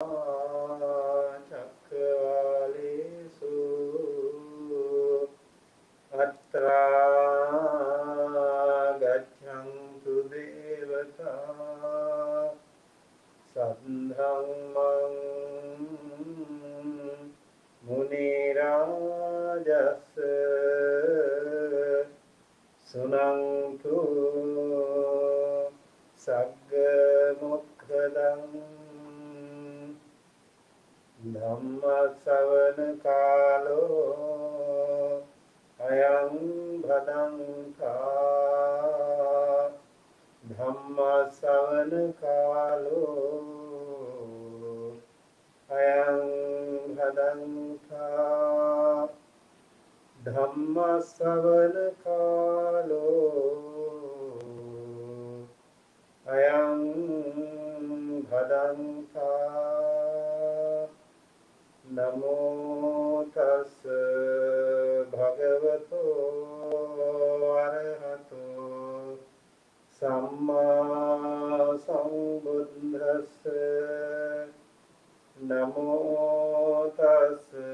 Cakkhupalesu Atra Gacchanthu Devata Saddhammam Munirajasa Sunantu Sagga Mokkadam Dhamma Savana Kalo Ayam Bhadanta Dhamma Savana Kalo Ayam Bhadanta Dhamma Savana Kalo Ayam Bhadanta Namo tassa bhagavato arahato samma sambuddhassa Namo tassa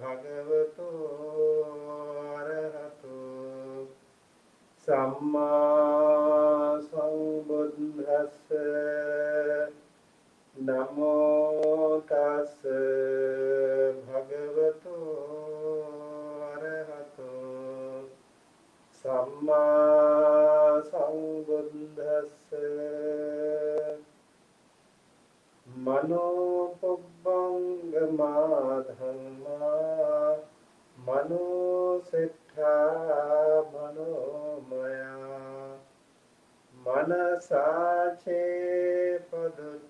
bhagavato arahato samma sambuddhassa Namo tassa bhagavato arahato samma sambuddhassa Mano pubbangama dhamma Mano siddha mano maya Manasache paduthena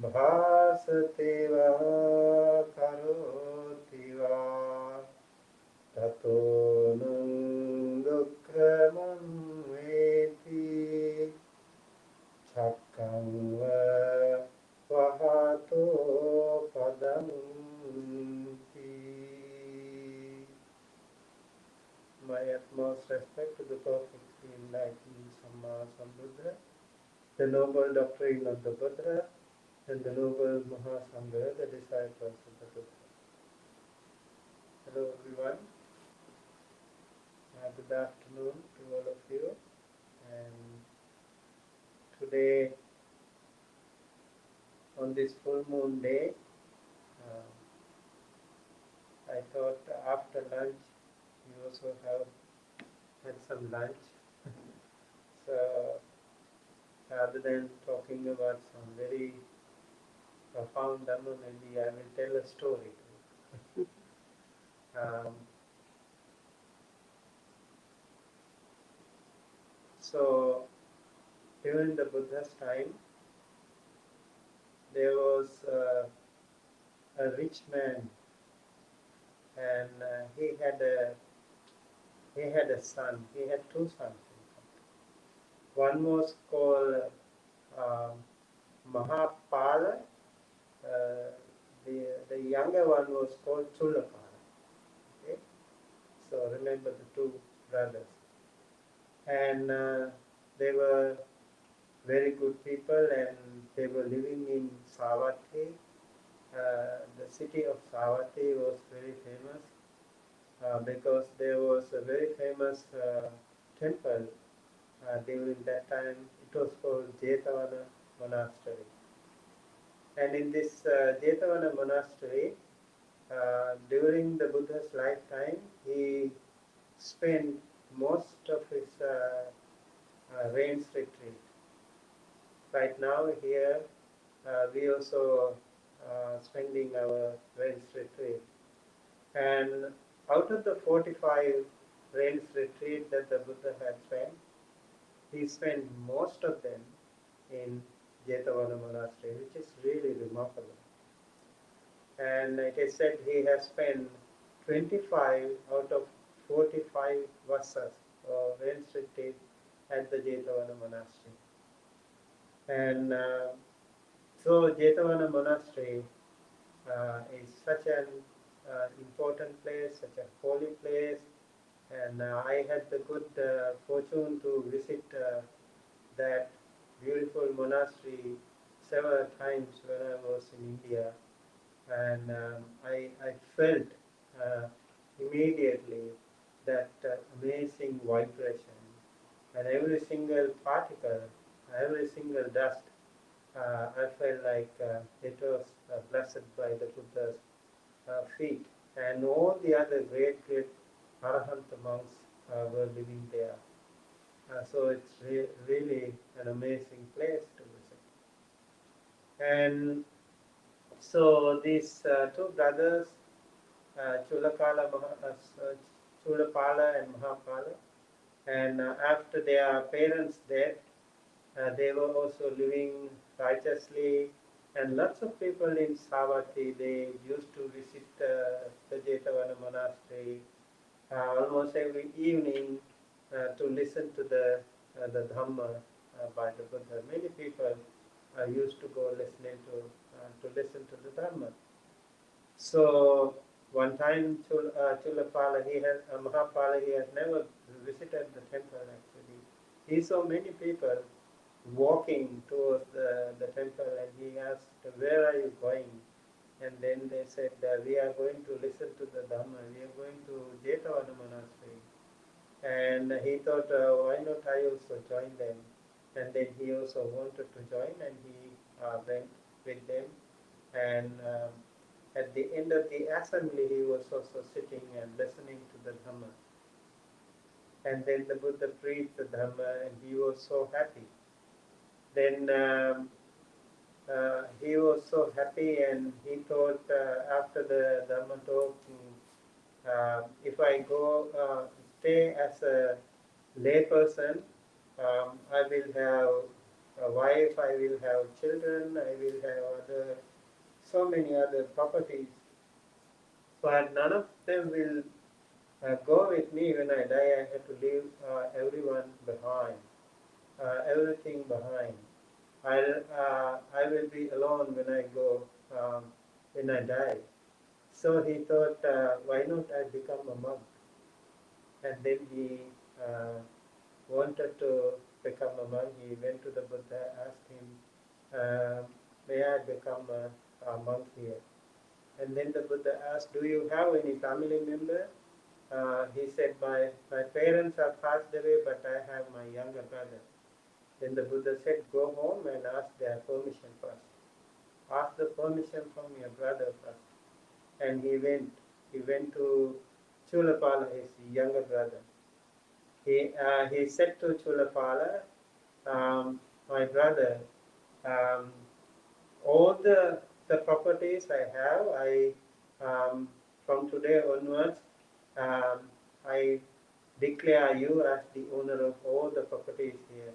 bhasativa karotiva tato nung dukkhamam veti chakkam vahato padanti. My utmost respect to the perfectly enlightened Samma Sambuddha, the noble doctrine of the Buddha, and the noble Mahasangha, the disciples of the Buddha. Hello everyone. Good afternoon to all of you. And today, on this full moon day, I thought after lunch you also have had some lunch. So rather than talking about some very profound Dhamma, maybe I will tell a story. So during the Buddha's time, there was a rich man, and he had a son. He had two sons. One was called Mahapala. The younger one was called Chulapala. Okay? So remember the two brothers. And they were very good people, and they were living in Savatthi. The city of Savatthi was very famous because there was a very famous temple during that time. It was called Jetavana Monastery. And in this Jetavana Monastery, during the Buddha's lifetime, he spent most of his rains retreat. Right now here, we also spending our rains retreat. And out of the 45 rains retreat that the Buddha had spent, he spent most of them in Jetavana Monastery, which is really remarkable. And it is said he has spent 25 out of 45 vasas or rains retreat at the Jetavana Monastery. And so Jetavana Monastery is such an important place, such a holy place, and I had the good fortune to visit that beautiful monastery several times when I was in India, and I felt immediately that amazing vibration, and every single particle, every single dust, I felt like it was blessed by the Buddha's feet, and all the other great Arahant monks were living there. So it's really an amazing place to visit. And so these two brothers, Chulapala and Mahapala, and after their parents' death, they were also living righteously, and lots of people in Savatthi, they used to visit the Jetavana monastery almost every evening to listen to the Dhamma by the Buddha. Many people used to go listening to listen to the Dhamma. So one time Chulapala, Mahapala, he has never visited the temple actually. He saw many people walking towards the temple, and he asked, "Where are you going?" And then they said, "We are going to listen to the Dhamma. We are going to Jetavana monastery." And he thought, why not I also join them? And then he also wanted to join, and he went with them. And at the end of the assembly, he was also sitting and listening to the Dhamma. And then the Buddha preached the Dhamma, and he was so happy. Then he was so happy, and he thought after the Dhamma talk, if I go stay as a lay person, I will have a wife, I will have children, I will have so many other properties, but none of them will go with me when I die. I have to leave everyone behind, everything behind. I will be alone when I go, when I die. So he thought, why not I become a monk? And then he wanted to become a monk. He went to the Buddha, asked him, may I become a monk here? And then the Buddha asked, do you have any family member? He said, my parents have passed away, but I have my younger brother. Then the Buddha said, go home and ask their permission first. Ask the permission from your brother first. And he went to Chulapala, his younger brother. He said to Chulapala, my brother, all the properties I have, from today onwards, I declare you as the owner of all the properties here.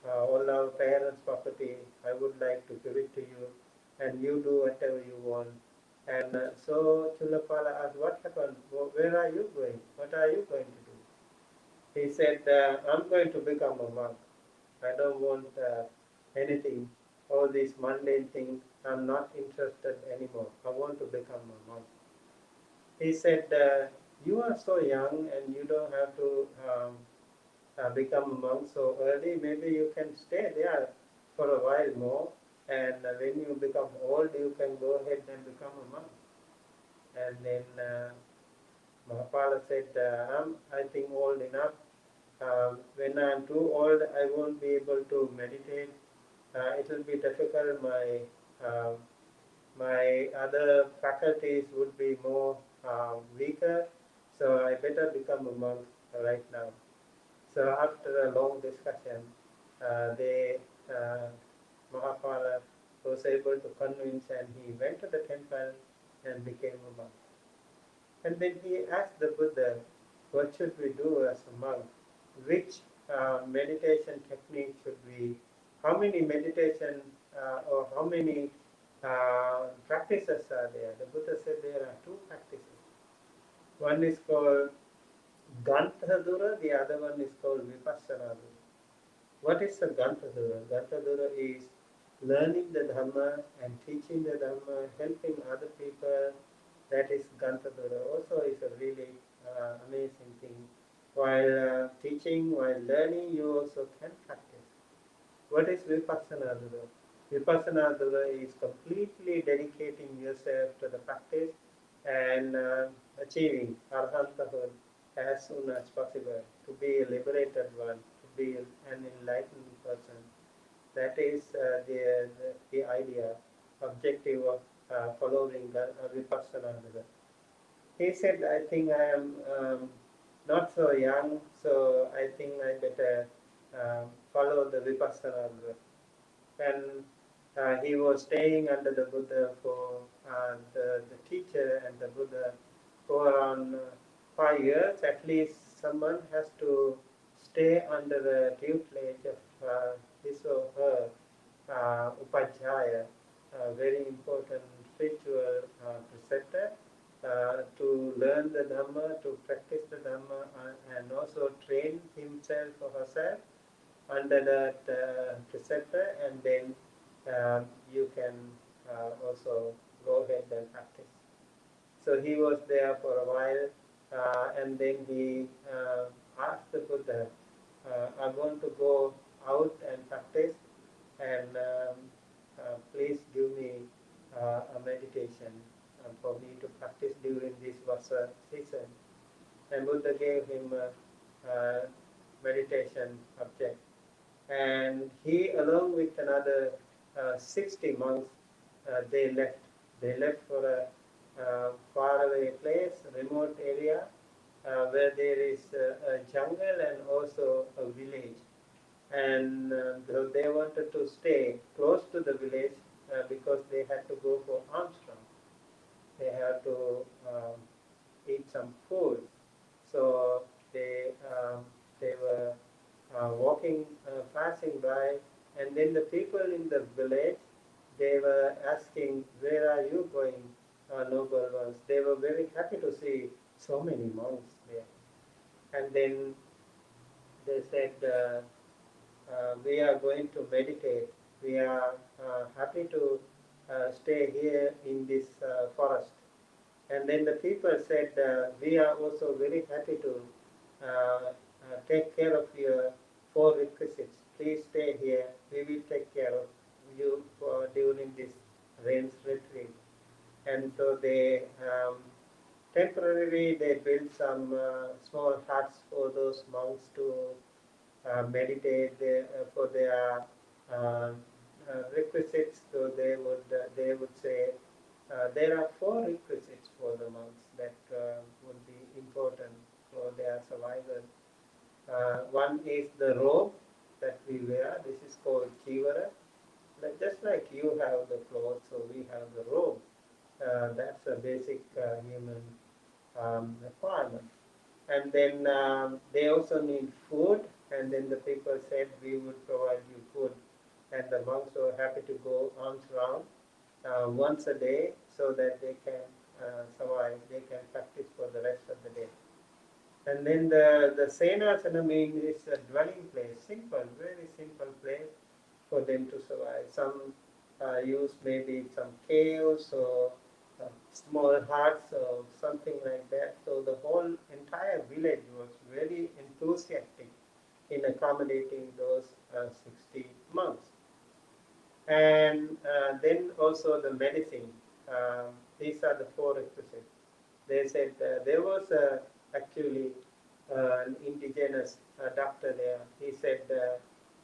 All our parents' property, I would like to give it to you, and you do whatever you want. And so Chulapala asked, what happened? Where are you going? What are you going to do? He said, I'm going to become a monk. I don't want anything, all these mundane things. I'm not interested anymore. I want to become a monk. He said, you are so young and you don't have to become a monk so early. Maybe you can stay there for a while more, and when you become old, you can go ahead and become a monk. And then Mahapala said, I think old enough. When I'm too old, I won't be able to meditate. It will be difficult. My other faculties would be more weaker, so I better become a monk right now. So after a long discussion, Mahapala was able to convince, and he went to the temple and became a monk. And then he asked the Buddha, what should we do as a monk? Which meditation technique should we, how many meditation or how many practices are there? The Buddha said there are two practices. One is called Gantadura, the other one is called Vipassana. What is the Gantadura? Gantadura is learning the Dhamma and teaching the Dhamma, helping other people. That is Gantadura. Also is a really amazing thing. While teaching, while learning, you also can practice. What is Vipassana Dura? Vipassana is completely dedicating yourself to the practice and achieving arahanthood as soon as possible, to be a liberated one, to be an enlightened person. That is the idea, objective of following Vipassana. He said, I think I am not so young, so I think I better follow the Vipassana. And he was staying under the Buddha for the teacher and the Buddha for around 5 years. At least someone has to stay under the tutelage of his or her Upajjhaya, a very important spiritual preceptor, to learn the Dhamma, to practice the Dhamma, and also train himself or herself under that preceptor, and then you can also go ahead and practice. So he was there for a while, and then he asked the Buddha, I want to go out and practice, and please give me a meditation for me to practice during this Vasa season. And Buddha gave him a meditation object. And he, along with another 60 monks, they left. They left for a faraway place, a remote area, where there is a jungle and also a village. And they wanted to stay close to the village because they had to go for alms round. They had to eat some food. So they were walking, passing by, and then the people in the village, they were asking, where are you going, noble ones? They were very happy to see so many monks there. And then they said, we are going to meditate. We are happy to stay here in this forest. And then the people said, we are also very happy to take care of your 4 requisites. Please stay here. We will take care of you during this rains retreat. And so they temporarily they built some small huts for those monks to meditate for their requisites. So they would say there are 4 requisites for the monks that would be important for their survival. One is the robe that we wear. This is called chivara. Just like you have the clothes, so we have the robe. That's a basic human requirement. And then they also need food. And then the people said, we would provide you food. And the monks were happy to go alms round once a day so that they can survive, they can practice for the rest of the day. And then the Senasana means is a dwelling place, simple, very simple place for them to survive. Some use maybe some caves or small huts or something like that. So the whole entire village was very enthusiastic in accommodating those 60 monks. And then also the medicine. These are the 4 requisites. They said there was actually an indigenous doctor there. He said,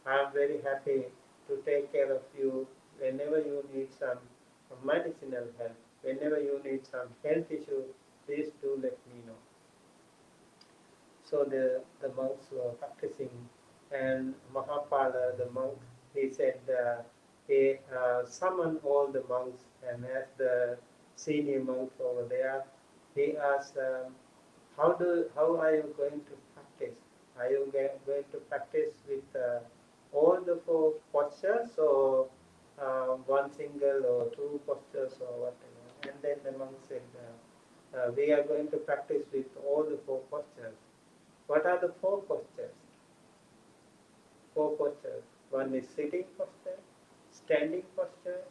I'm very happy to take care of you whenever you need some medicinal help. Whenever you need some health issue, please do let me know. So the monks were practicing, and Mahapala, the monk, he said, he summoned all the monks, and as the senior monk over there, he asked, how are you going to practice? Are you going to practice with all the 4 postures, or one single or 2 postures or whatever? And then the monk said, we are going to practice with all the 4 postures. What are the 4 postures? 4 postures. One is sitting posture, standing posture,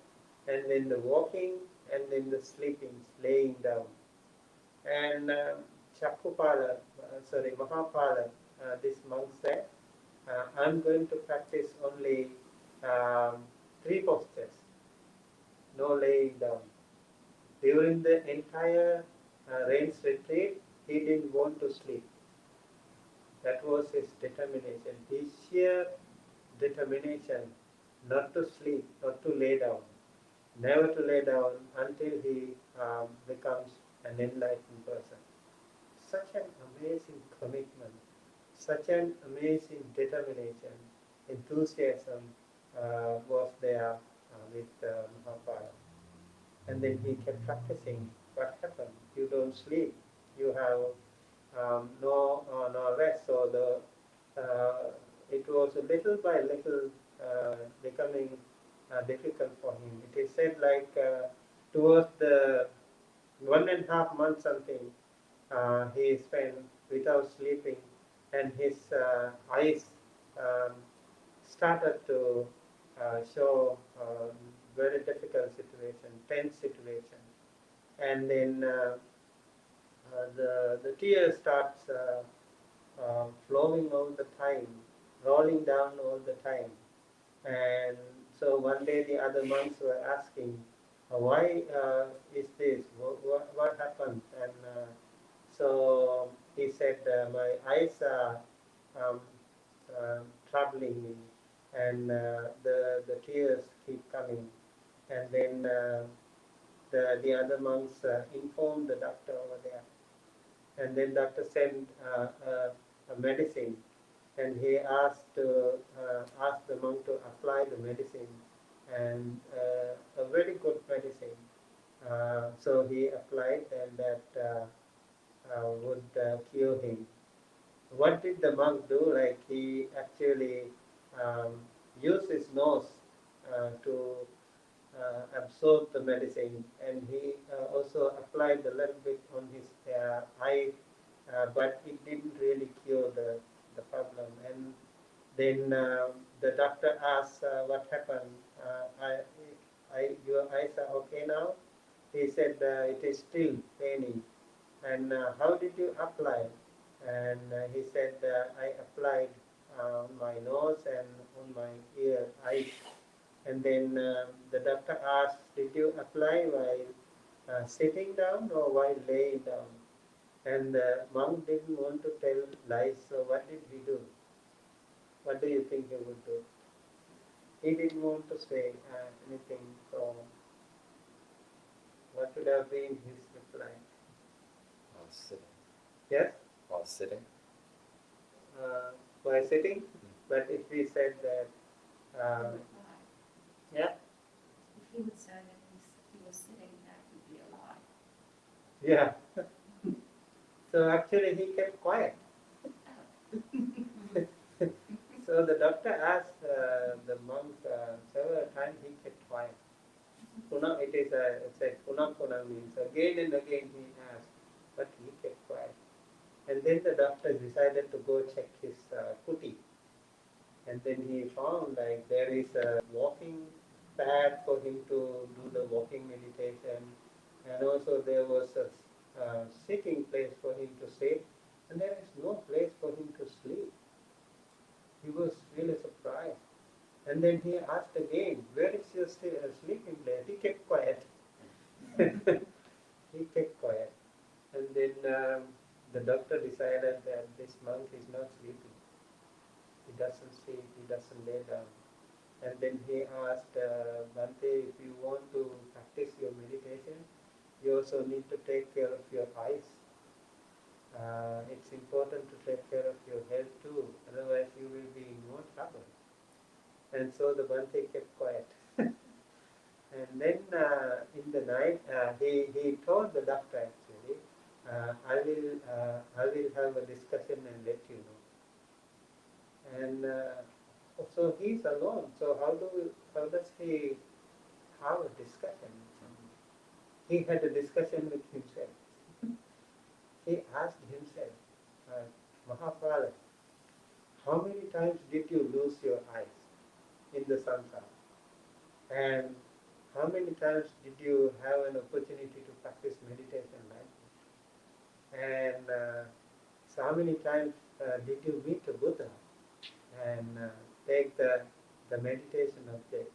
and then the walking, and then the sleeping, laying down. And Cakkhupala, Mahapala, this monk said, I'm going to practice only 3 postures, no laying down. During the entire rains retreat, he didn't want to sleep. That was his determination, his sheer determination not to sleep, not to lay down, never to lay down until he becomes an enlightened person. Such an amazing commitment, such an amazing determination, enthusiasm was there with Mahaprabhu. And then he kept practicing. What happened? You don't sleep. You have no rest. So it was little by little becoming difficult for him. It is said like towards the 1.5 months something, he spent without sleeping, and his eyes started to show very difficult situation, tense situation, and then the tears starts flowing all the time, rolling down all the time. And so one day the other monks were asking, why is this? What happened? And so he said, my eyes are troubling me, and the tears keep coming. And then the other monks informed the doctor over there. And then doctor sent a medicine, and he asked the monk to apply the medicine, and a very good medicine. So he applied, and that would cure him. What did the monk do? Like he actually used his nose to absorb the medicine, and he also applied a little bit on his eye, but it didn't really cure the problem. And then the doctor asked, what happened? Your eyes are okay now? He said, it is still paining. And how did you apply? And he said, I applied on my nose and on my eyes. And then the doctor asked, did you apply while sitting down or while laying down? And the monk didn't want to tell lies, so what did he do? What do you think he would do? He didn't want to say anything, so what would have been his reply? While sitting. Yes? While sitting? While sitting? But if we said that, yeah? If he would say that he was sitting, that would be a lie. Yeah. So actually he kept quiet. So the doctor asked the monk several times, he kept quiet. Puna, it said puna means again and again he asked, but he kept quiet. And then the doctor decided to go check his kuti. And then he found like there is a walking pad for him to do the walking meditation, and also there was a sitting place for him to sit, and there is no place for him to sleep. He was really surprised. And then he asked again, where is your sleeping place? He kept quiet. He kept quiet. And then the doctor decided that this monk is not sleeping. He doesn't sleep, he doesn't lay down. And then he asked, Bhante, if you want to practice your meditation, you also need to take care of your eyes. It's important to take care of your health too, otherwise you will be in more trouble. And so the Bhante kept quiet. And then in the night, he told the doctor actually, I will have a discussion and let you know. And so he's alone. So how does he have a discussion? He had a discussion with himself. He asked himself, Mahaprabhu, how many times did you lose your eyes in the samsara? And how many times did you have an opportunity to practice meditation like this? And so how many times did you meet a Buddha and take the meditation object?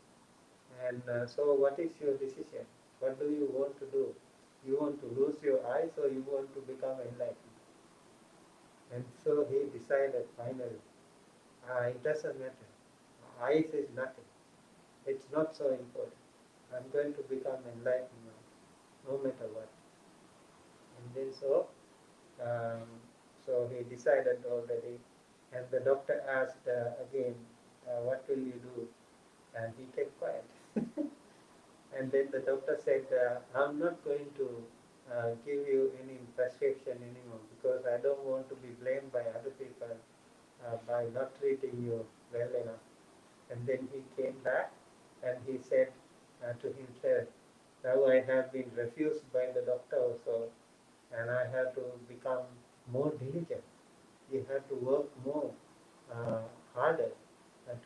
And so what is your decision? What do you want to do? You want to lose your eyes or you want to become enlightened? And so he decided finally, it doesn't matter. Eyes is nothing. It's not so important. I'm going to become enlightened now, no matter what. And then so he decided already. And the doctor asked again, what will you do? And he kept quiet. And then the doctor said, I'm not going to give you any prescription anymore because I don't want to be blamed by other people by not treating you well enough. And then he came back and he said to himself, now I have been refused by the doctor also, and I have to become more diligent. You have to work more harder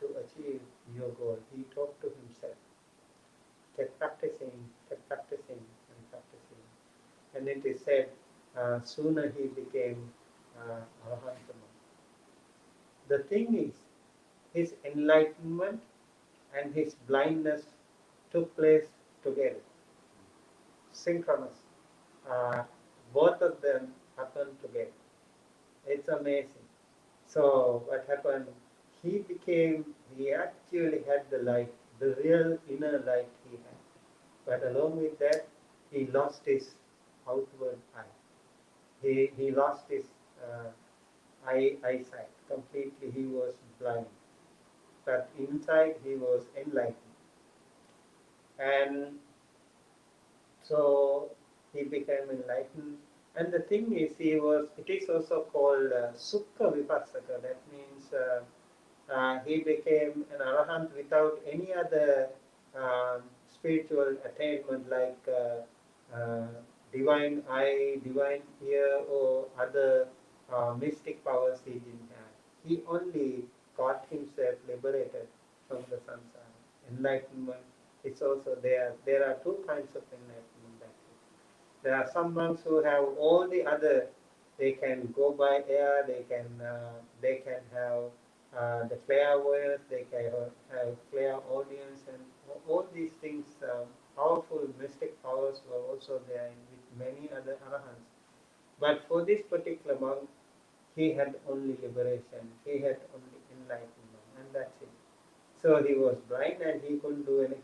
to achieve your goal. He talked to himself, kept practicing, and practicing. And it is said, sooner he became Arahantama. The thing is, his enlightenment and his blindness took place together, synchronous. Both of them happened together. It's amazing. So what happened? He actually had the light, the real inner light he had. But along with that, he lost his outward eye. He lost his eyesight completely. He was blind. But inside he was enlightened. And so he became enlightened. And the thing is, it is also called Sukha Vipassaka. That means he became an Arahant without any other spiritual attainment like divine eye, divine ear, or other mystic powers he didn't have. He only got himself liberated from the samsara. Enlightenment is also there. There are two kinds of enlightenment. There are some monks who have all the other. They can go by air. They can have the clairvoyance. They can have clairaudience, and all these things. Powerful mystic powers were also there with many other arahants. But for this particular monk, he had only liberation. He had only enlightenment, and that's it. So he was blind and he couldn't do anything.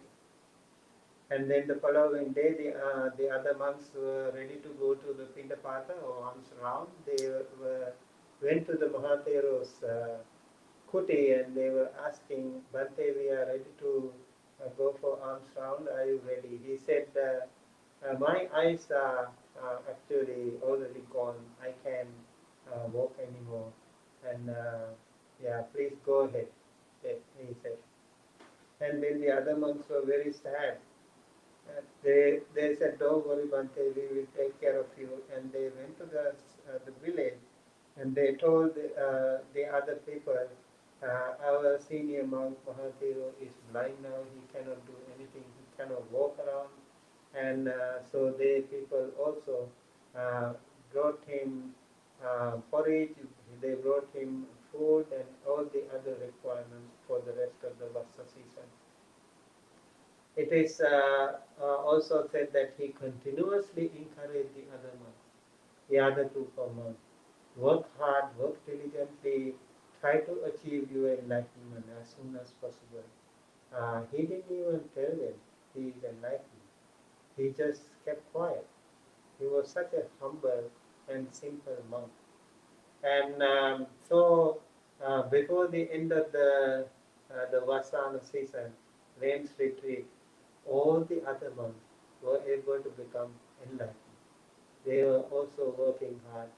And then the following day, the other monks were ready to go to the Pindapata or alms round. They went to the Mahathero's kuti and they were asking, Bhante, we are ready to go for alms round. Are you ready? He said, my eyes are actually already gone. I can't walk anymore. And please go ahead, he said. And then the other monks were very sad. They said, don't worry, Bhante, we will take care of you. And they went to the village and they told the other people, our senior monk Mahathero is blind now, he cannot do anything, he cannot walk around. And so the people also brought him porridge, they brought him food and all the other requirements for the rest of the Vasa season. It is also said that he continuously encouraged the other monks, the other group of monks. Work hard, work diligently, try to achieve your enlightenment as soon as possible. He didn't even tell them he is enlightened. He just kept quiet. He was such a humble and simple monk. And so before the end of the Vasana season, rains retreat, all the other monks were able to become enlightened. They were also working hard,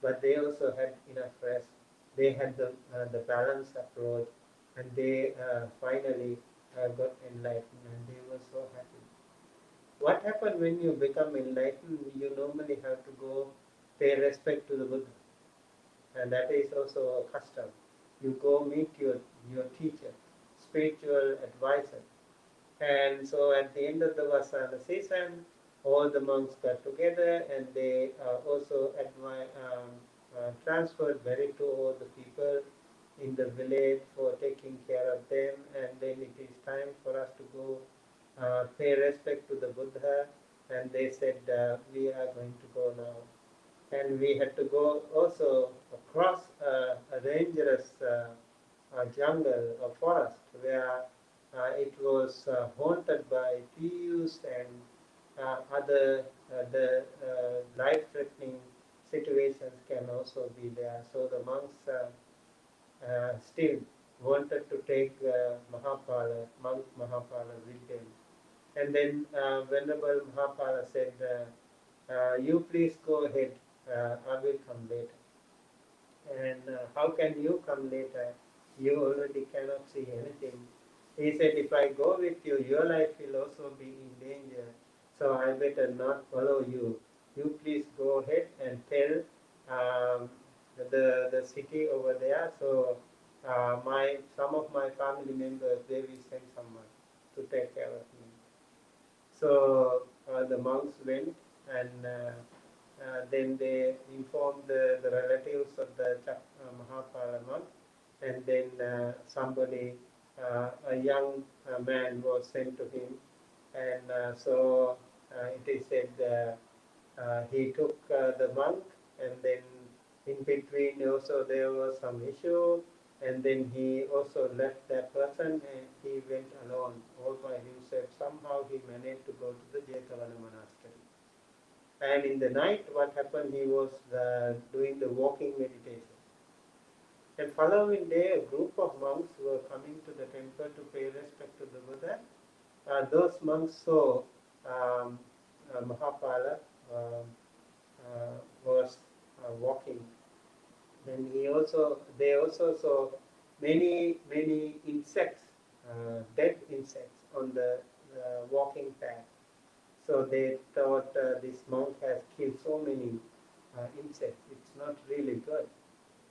but they also had enough rest. They had the balanced approach, and they finally got enlightened, and they were so happy. What happens when you become enlightened? You normally have to go pay respect to the Buddha, and that is also a custom. You go meet your teacher, spiritual advisor. And so at the end of the Vasana season, all the monks got together and they also transferred merit to all the people in the village for taking care of them. And then it is time for us to go pay respect to the Buddha, and they said, we are going to go now. And we had to go also across a dangerous jungle or forest where it was haunted by thieves and other life-threatening situations can also be there. So the monks still wanted to take monk Mahapala with them. And then Venerable Mahapala said, you please go ahead, I will come later. And how can you come later? You already cannot see anything. He said, if I go with you, your life will also be in danger. So I better not follow you. You please go ahead and tell the city over there. So some of my family members, they will send someone to take care of me. So the monks went, and then they informed the relatives of the Mahapala monk, and then somebody, a young man was sent to him, and so it is said he took the monk, and then in between also there was some issue, and then he also left that person and he went alone all by himself. Somehow he managed to go to the Jetavana monastery. And in the night, what happened, he was doing the walking meditation. And following day, a group of monks were coming to the temple to pay respect to the Buddha. Those monks saw Mahapala was walking. And they also saw many insects, dead insects on the walking path. So they thought this monk has killed so many insects. It's not really good.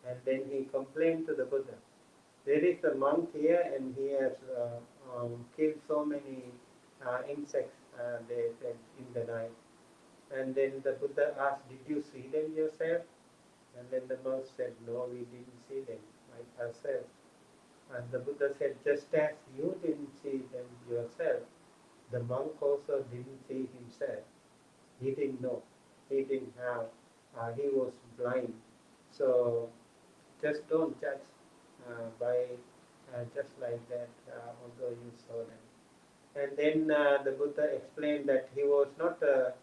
And then he complained to the Buddha. There is a monk here, and he has killed so many insects, they said, in the night. And then the Buddha asked, did you see them yourself? And then the monk said, no, we didn't see them ourselves. And the Buddha said, just as you didn't see them yourself, the monk also didn't see himself. He didn't know. He didn't have, he was blind. So just don't judge by just like that, although you saw them. And then the Buddha explained that he was not a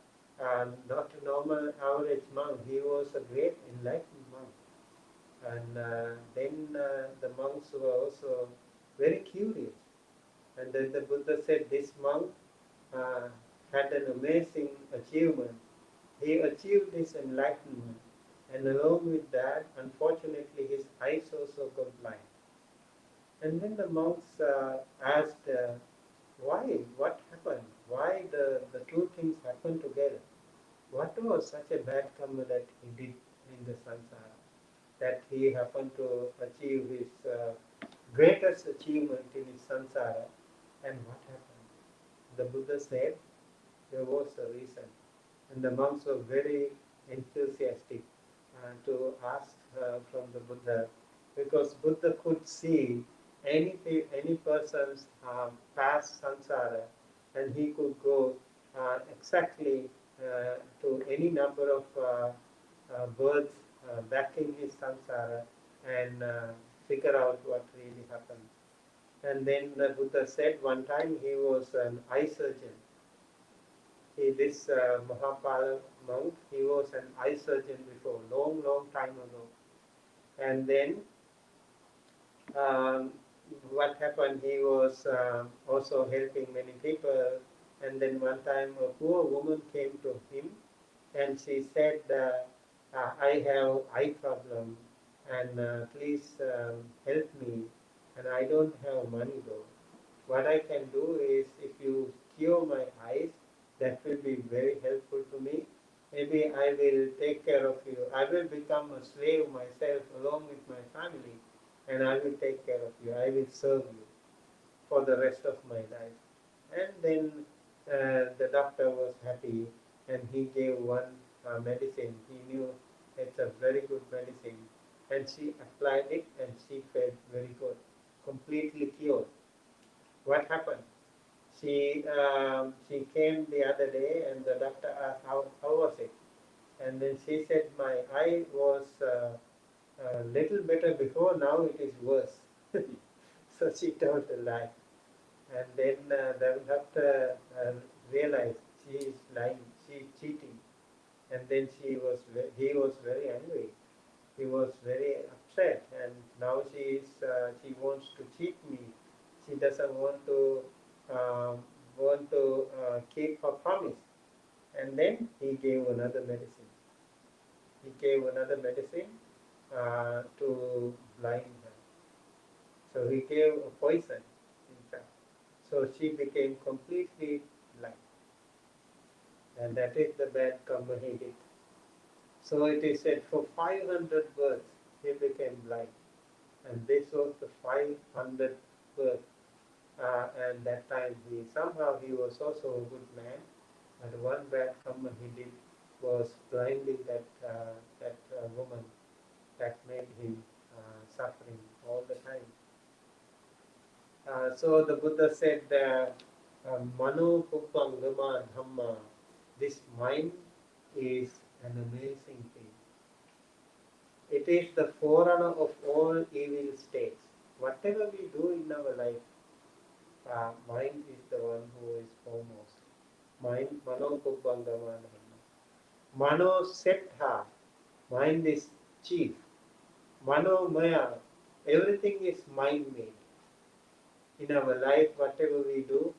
normal average monk. He was a great enlightened monk. And then the monks were also very curious. And then the Buddha said this monk had an amazing achievement. He achieved his enlightenment. And along with that, unfortunately, his eyes also got blind. And then the monks asked, why? What happened? Why the two things happened together? What was such a bad karma that he did in the samsara, that he happened to achieve his greatest achievement in his samsara? And what happened? The Buddha said there was a reason. And the monks were very enthusiastic to ask from the Buddha, because Buddha could see any person's past samsara, and he could go exactly to any number of births back in his samsara and figure out what really happened. And then the Buddha said one time he was an eye surgeon. This Mahapala monk, he was an eye surgeon before, long time ago. And then what happened, he was also helping many people. And then one time a poor woman came to him and she said, I have eye problem and please help me, and I don't have money though. What I can do is, if you cure my eyes, that will be very helpful to me. Maybe I will take care of you. I will become a slave myself along with my family, and I will take care of you. I will serve you for the rest of my life. And then the doctor was happy, and he gave one medicine. He knew it's a very good medicine. And she applied it, and she felt very good, completely cured. What happened? she came the other day, and the doctor asked how was it, and then she said my eye was a little better before, now it is worse. So she told a lie, and then the doctor realized she is lying, she is cheating, and then he was very angry. He was very upset, and now she wants to cheat me. She doesn't want to keep her promise. And then he gave another medicine. He gave another medicine to blind her. So he gave a poison, in fact. So she became completely blind. And that is the bad karma he did. So it is said for 500 births he became blind. And this was the 500th birth. And that time he was also a good man. And one bad karma he did was blinding that woman, that made him suffering all the time. So the Buddha said, Mano Puppangama Dhamma, this mind is an amazing thing. It is the forerunner of all evil states. Whatever we do in our life, mind is the one who is foremost. Mind, Mano Puppangama Dhamma. Mano Settha, mind is chief. Mano Maya, everything is mind made. In our life, whatever we do,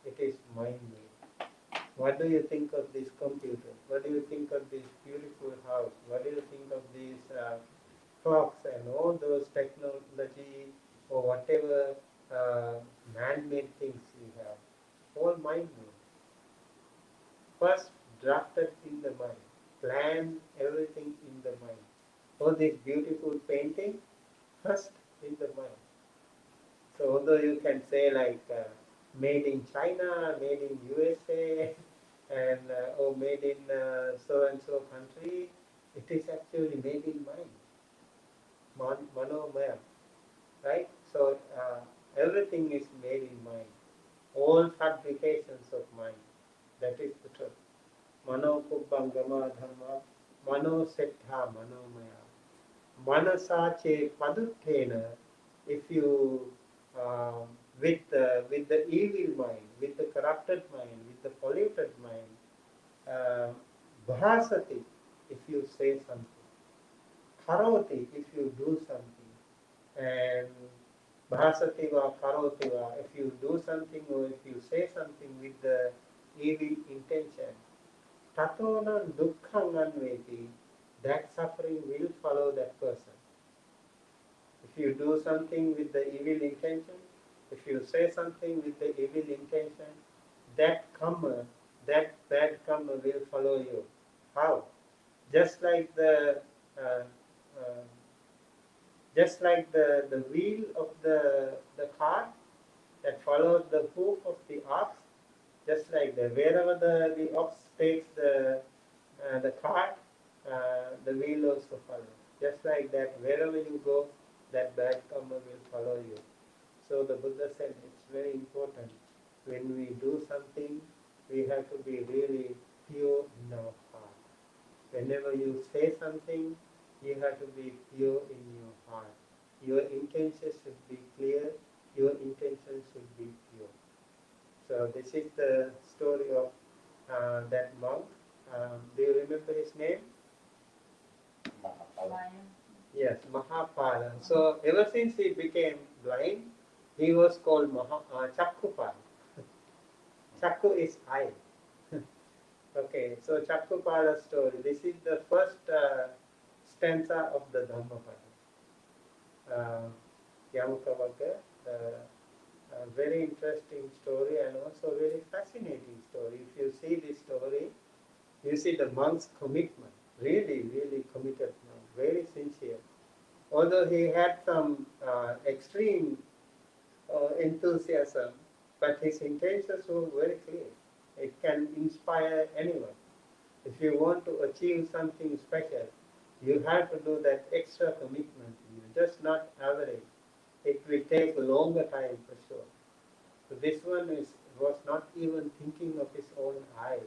it is mind made. What do you think of this computer? What do you think of this beautiful house? What do you think of these clocks and all those technology or whatever man-made things we have? All mind-made. First drafted in the mind. Planned everything in the mind. All this beautiful painting, first in the mind. So although you can say like made in China, made in USA, and or made in so and so country, it is actually made in mind. Manomaya, right? So everything is made in mind. All fabrications of mind. That is the truth. Mano Pubbangama Dhamma, Mano Settha Manomaya. Manasache Paduttena, if you with the evil mind, with the corrupted mind, with the polluted mind, bhasati, if you say something, karoti, if you do something, and bhasati va karoti va, if you do something or if you say something with the evil intention, tatona dukkhang anveti, that suffering will follow that person. If you do something with the evil intention, if you say something with the evil intention, that karma, that bad karma will follow you. How? Just like the wheel of the car that follows the hoof of the ox, just like that, wherever the ox takes the cart, the wheel also follows. Just like that, wherever you go, that bad karma will follow you. So the Buddha said it's very important. When we do something, we have to be really pure in our heart. Whenever you say something, you have to be pure in your heart. Your intention should be clear. Your intention should be pure. So this is the story of that monk. Do you remember his name? Yes, Mahapala. So ever since he became blind, he was called Cakkhupala. Chakku is eye. Okay, so Cakkhupala story. This is the first stanza of the Dhammapada. Yamukavagga, a very interesting story and also very fascinating story. If you see this story, you see the monk's commitment. Really, really committed monk. Very sincere. Although he had some extreme enthusiasm, but his intentions were very clear. It can inspire anyone. If you want to achieve something special, you have to do that extra commitment. Just not average. It will take a longer time for sure. So this one is was not even thinking of his own eye.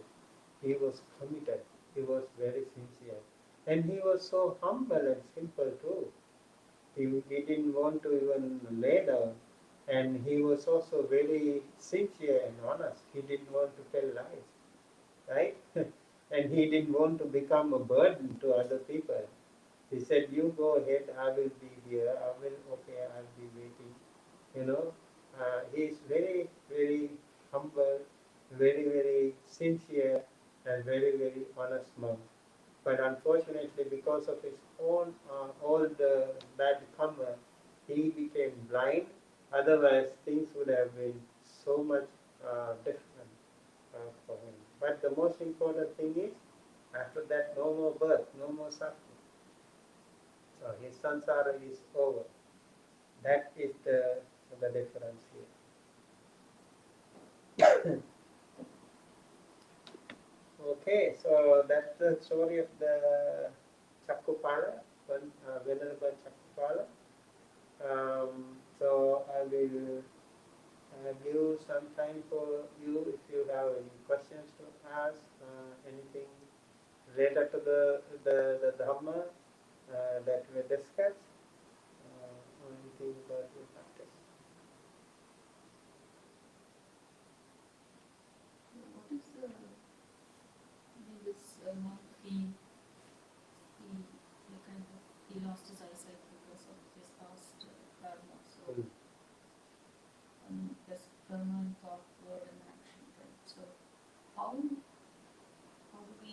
He was committed. He was very sincere. And he was so humble and simple too. He didn't want to even lay down. And he was also very sincere and honest. He didn't want to tell lies. Right? And he didn't want to become a burden to other people. He said, you go ahead, I will be here, I'll be waiting. He is very, very humble, very, very sincere, and very, very honest monk. But unfortunately, because of his own old bad karma, he became blind. Otherwise, things would have been so much different for him. But the most important thing is, after that, no more birth, no more suffering. So his samsara is over. That is the difference here. Okay, so that's the story of the Cakkhupala, Venerable Cakkhupala. So I will give some time for you if you have any questions to ask, anything related to the Dhamma that we discussed, or anything about your practice. What is this monk, he lost his eyesight because of his past karma. So, there's karma in thought, word, and action, right? So, how do we,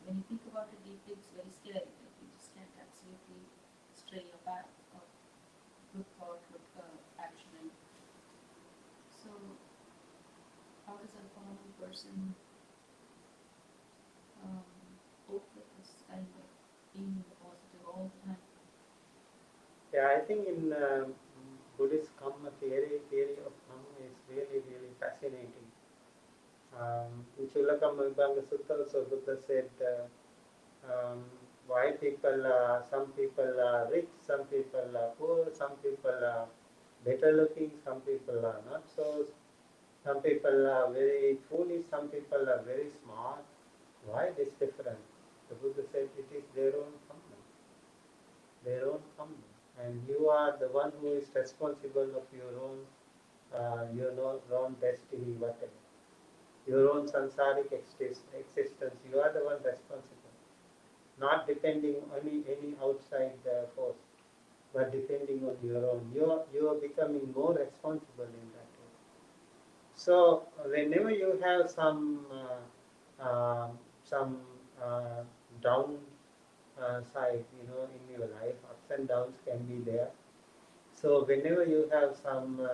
when you think about it deeply, it's very scary. Like you just can't absolutely stray your path of good thought, good action. So, how does a common person cope with this kind of being positive all the time? Yeah, I think in Buddhist karma theory of karma is really, really fascinating. In Chulakam Vibhanga Sutta, so Buddha said, why some people are rich, some people are poor, some people are better looking, some people are not so. Some people are very foolish, some people are very smart. Why this difference? The Buddha said it is their own karma. Their own karma. And you are the one who is responsible of your own destiny, whatever. Your own samsaric existence, you are the one responsible. Not depending on any outside force, but depending on your own. You are becoming more responsible in that way. So whenever you have some down side, in your life, ups and downs can be there. So whenever you have some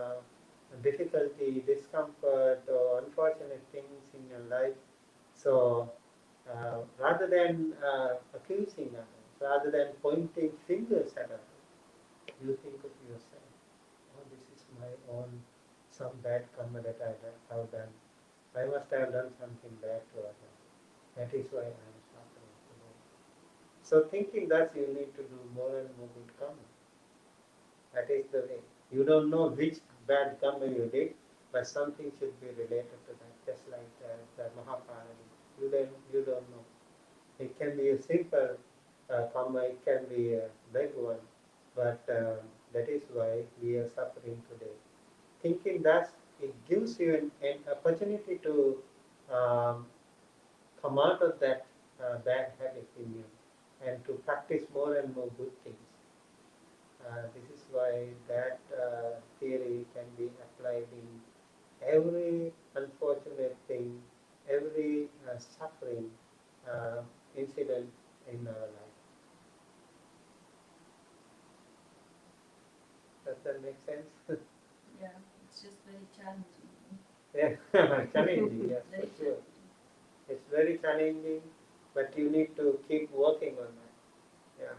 difficulty, discomfort, or unfortunate things in your life, so rather than accusing others, rather than pointing fingers at others, you think of yourself. Oh, this is my own some bad karma that I have done. I must have done something bad to others. That is why I am suffering today. So thinking that you need to do more and more good karma. That is the way. You don't know which bad karma you did, but something should be related to that. Just like the Mahaprana. You don't know. It can be a simple karma, it can be a big one, but that is why we are suffering today. Thinking that it gives you an opportunity to come out of that bad habit in you and to practice more and more good things. This is why that theory can be applied in every unfortunate thing, every suffering incident in our life. Does that make sense? Yeah, it's just very challenging. Yeah, challenging, yes, for sure. It's very challenging, but you need to keep working on that. Yeah.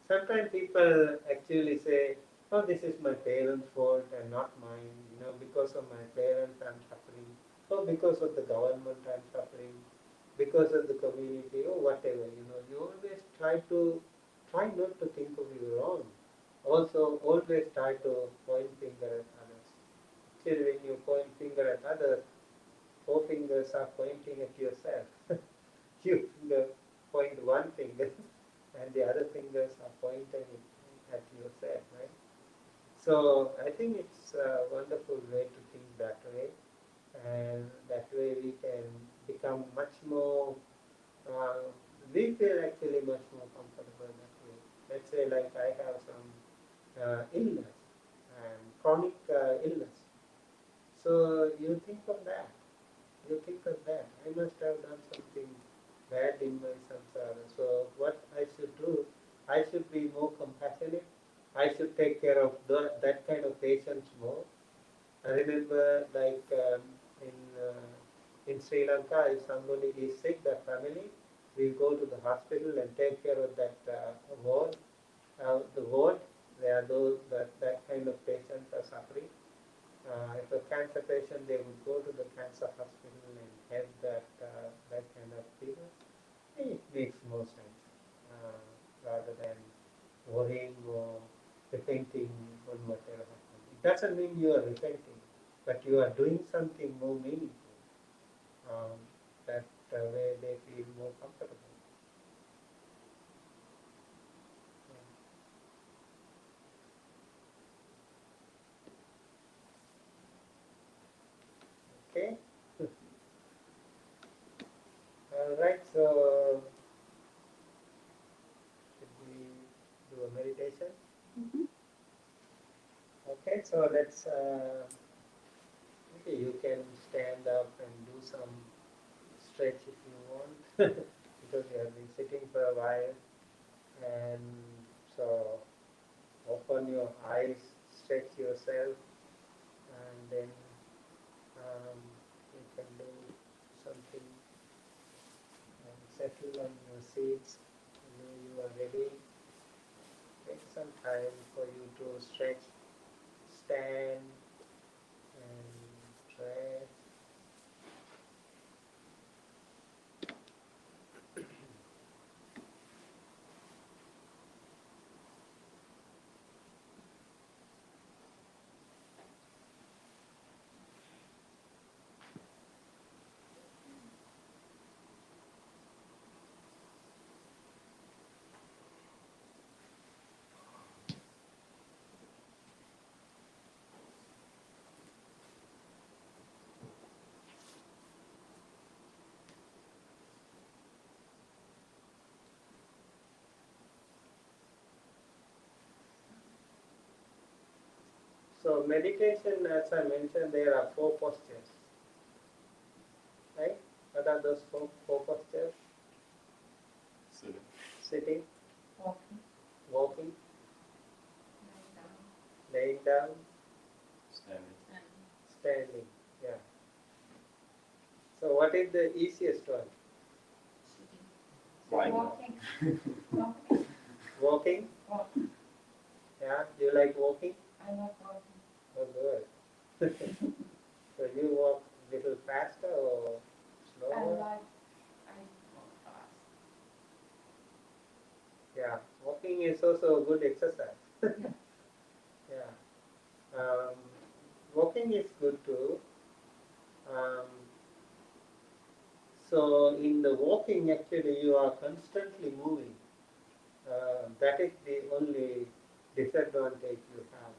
Sometimes people actually say, oh, this is my parents' fault and not mine. Because of my parents I'm suffering. Oh, because of the government I'm suffering. Because of the community or whatever. You always try not to think of your own. Also, always try to point finger at others. actually when you point finger at others, 4 fingers are pointing at yourself. You finger point one finger and the other fingers are pointing at yourself, right? So I think it's a wonderful way to think that way, and that way we can become much more, we feel actually much more comfortable that way. Let's say like I have some illness, chronic illness. So you think of that. You think of that. I must have done something bad in my samsara. So what I should do, I should be more compassionate. I should take care of that kind of patients more. I remember like in Sri Lanka, if somebody is sick, the family will go to the hospital and take care of that ward. The ward, there are those that kind of patients are suffering. If a cancer patient, they would go to the cancer hospital and help that kind of people. It makes more sense rather than worrying or repenting on whatever happened. It doesn't mean you are repenting, but you are doing something more meaningful. That way they feel more comfortable. Okay. All right. So should we do a meditation? Mm-hmm. Okay. So let's. Okay, you can stand up and do some stretch if you want, because you have been sitting for a while. And so open your eyes, stretch yourself, and then you can do something and settle on your seats. When you are ready, take some time for you to stretch, stand, and stretch. So meditation, as I mentioned, there are 4 postures, right? What are those four postures? Sitting. Sitting, Walking, walking, lying laying down, down, Standing. standing. Yeah. So what is the easiest one? sitting, Lying down. walking, walking, Walking? walking. Yeah. Do you like walking? I love walking. Oh, good. So you walk a little faster or I slower? walk fast. Yeah. Walking is also a good exercise. Yeah. Yeah. Walking is good too. So in the walking, actually, you are constantly moving. That is the only disadvantage you have,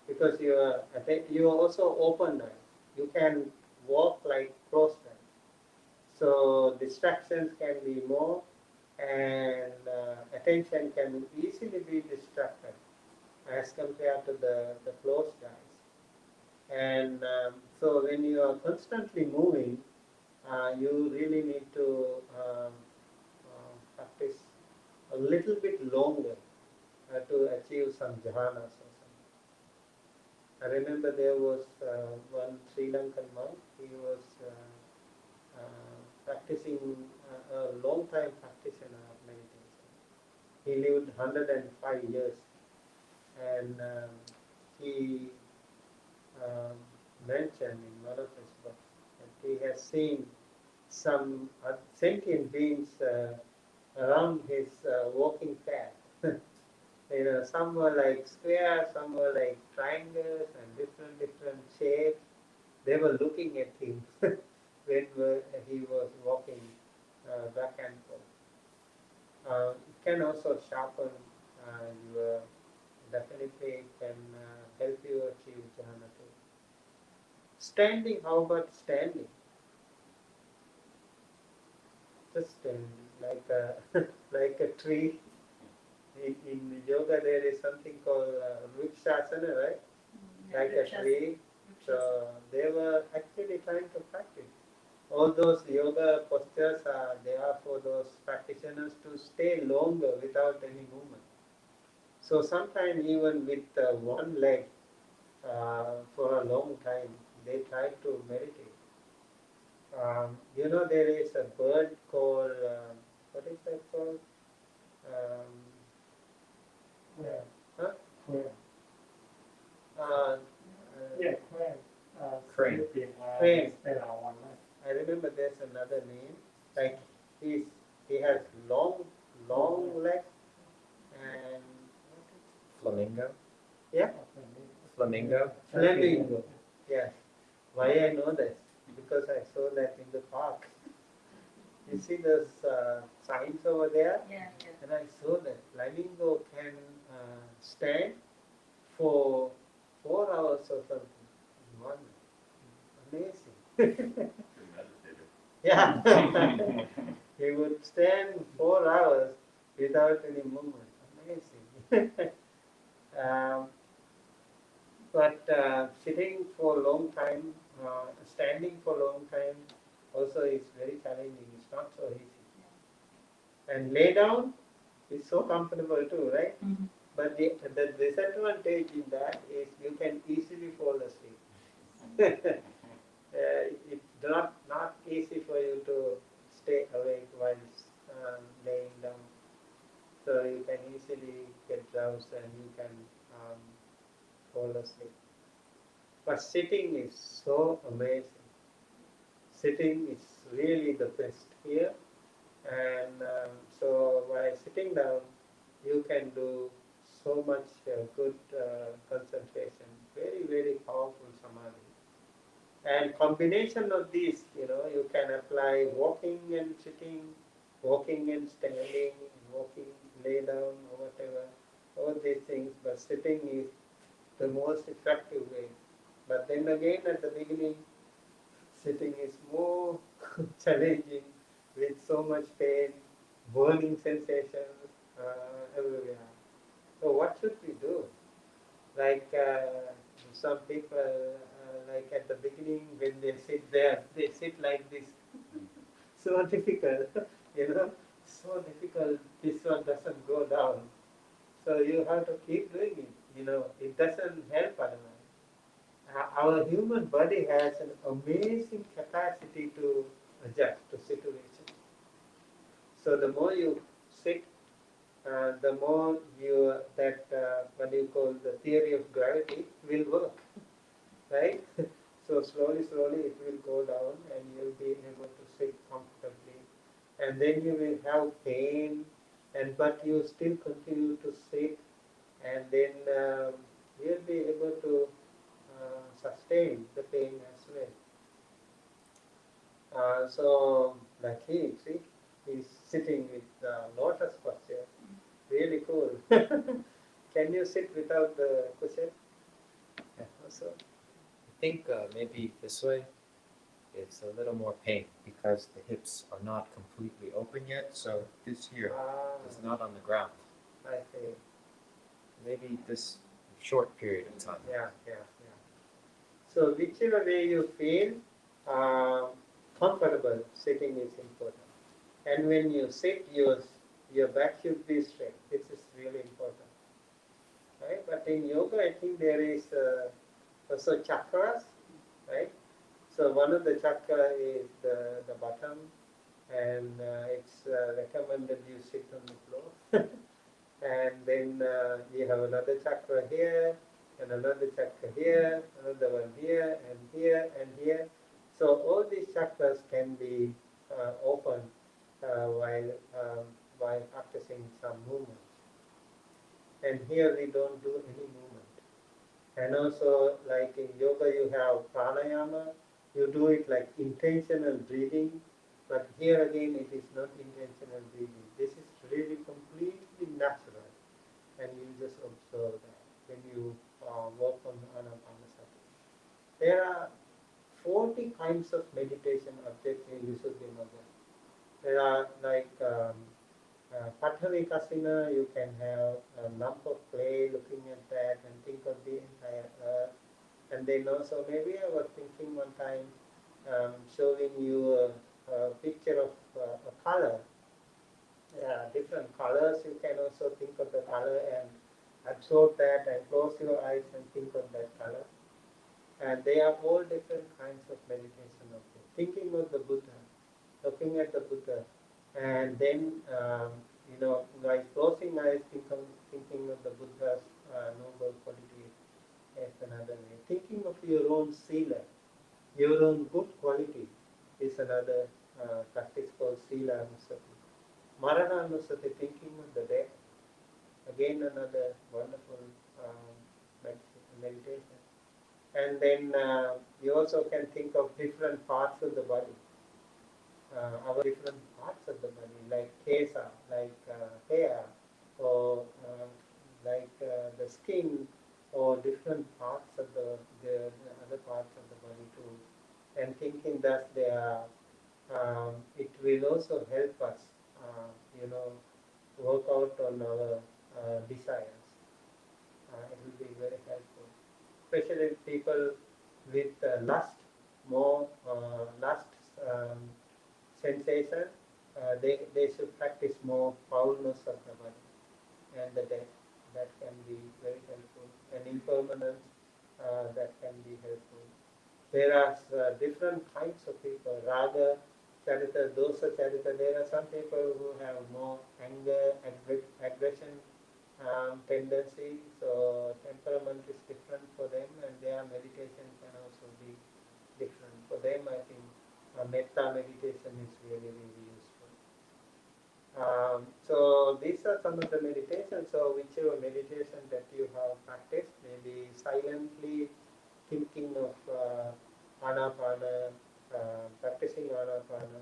because you are also open-eyed. You can walk like cross-eyed. So distractions can be more, and attention can easily be distracted as compared to the closed eyes. And so when you are constantly moving, you really need to practice a little bit longer to achieve some jhanas or something. I remember there was one Sri Lankan monk. He was practicing a long time practitioner of meditation. He lived 105 years, and he mentioned in one of his books that he has seen some sentient beings around his walking path. Some were like square, some were like triangles and different shapes. they were looking at him when he was walking back and forth. It can also sharpen your, definitely can help you achieve jhana too. Standing, how about standing? Just standing like a like a tree. In yoga there is something called vrikshasana, right? Like a tree. So they were actually trying to practice. All those yoga postures are there for those practitioners to stay longer without any movement. So sometimes even with one leg for a long time, they try to meditate. There is a bird called, what is that called? Huh? Crane. Crane. I remember there's another name. Like he has long legs and Flamingo. yeah. Flamingo. Flamingo. Yes. Why I know this? Because I saw that in the park. You see those signs over there? Yeah. And I saw that flamingo can stand for 4 hours or something. One. Amazing. Yeah. He would stand 4 hours without any movement. Amazing. But sitting for a long time, standing for a long time also is very challenging. It's not so easy. And lay down is so comfortable too, right? Mm-hmm. But the disadvantage in that is you can easily fall asleep. It's not easy for you to stay awake while laying down. So you can easily get drowsed and you can fall asleep. But sitting is so amazing. Sitting is really the best here. And so while sitting down, you can do so much good concentration. Very, very powerful samadhi. And combination of these, you can apply walking and sitting, walking and standing, walking, lay down or whatever, all these things. But sitting is the most effective way. But then again, at the beginning, sitting is more challenging with so much pain, burning sensations everywhere. So what should we do? Like some people, like at the beginning when they sit there, they sit like this. So difficult, so difficult. This one doesn't go down. So you have to keep doing it. It doesn't help otherwise. Our human body has an amazing capacity to adjust to situations. So the more you sit, the more what you call the theory of gravity will work, right? So slowly it will go down and you'll be able to sit comfortably. And then you will have pain, but you still continue to sit, and then you'll be able to sustain the pain as well. So like he's sitting with lotus posture. Really cool. Can you sit without the cushion? Yeah. Also. I think maybe this way it's a little more pain because the hips are not completely open yet. So this here is not on the ground. I see. Maybe this short period of time. Yeah. So whichever way you feel comfortable, sitting is important. And when you sit, your back should be straight. This is really important. Right? But in yoga, I think there is also chakras, right? So one of the chakra is the bottom, and it's recommended you sit on the floor. And then you have another chakra here, and another chakra here, another one here, and here, and here. So all these chakras can be open while practicing some movement. And here we don't do any movement. And also, like in yoga, you have pranayama. You do it like intentional breathing, but here again, it is not intentional breathing. This is really completely natural, and you just observe that when you work on anapanasati. There are 40 kinds of meditation objects in Visuddhimagga. There are like Pathavi Kasina, you can have a lump of clay, looking at that and think of the entire earth. And then also, maybe I was thinking one time, showing you a picture of a color. Different colors, you can also think of the color and absorb that and close your eyes and think of that color. And they are all different kinds of meditation of it. Thinking of the Buddha, looking at the Buddha, and then by closing eyes, thinking of the Buddha's noble qualities as another way. Thinking of your own sila, your own good quality, is another practice called sila anusati. Marana anusati, thinking of the death, again another wonderful meditation. And then you also can think of different parts of the body. Our different parts of the body, like kesa, like hair, or like the skin, or different parts of the other parts of the body too. And thinking that they are, it will also help us, work out on our desires. It will be very helpful, especially people with lust, more lust sensation. They should practice more foulness of the body and the death. That can be very helpful. And impermanence, that can be helpful. There are different kinds of people. Raga, charita, dosa, charita. There are some people who have more anger, aggression tendency. So temperament is different for them, and their meditation can also be different. For them, I think metta meditation is really, really useful. So these are some of the meditations. So whichever meditation that you have practiced, maybe silently thinking of anapana, practicing anapana,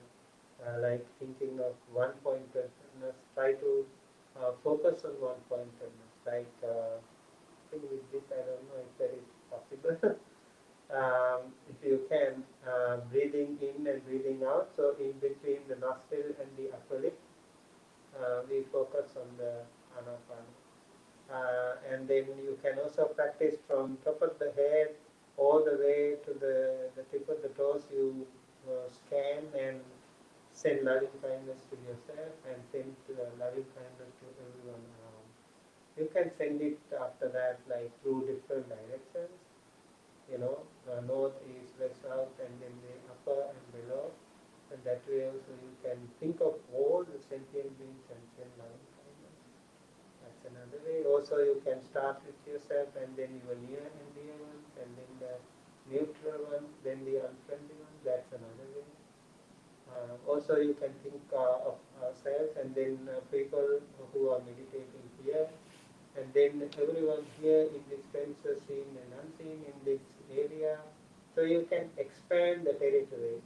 like thinking of one-pointedness, try to focus on one-pointedness. Like, I think with this, I don't know if that is possible. If you can, breathing in and breathing out. So in between the nostril and the upper lip, we focus on the anapana. And then you can also practice from top of the head all the way to the tip of the toes. You scan and send loving kindness to yourself and send loving kindness to everyone around. You can send it after that like through different directions, north, east, west, south, and then the upper and below. And that way also you can think of all the sentient beings and send loving kindness. That's another way. Also you can start with yourself and then your near and dear ones, and then the neutral ones, then the unfriendly ones. That's another way. Also you can think of ourselves and then people who are meditating here, and then everyone here in this premises, seen and unseen in this area. So you can expand the territory.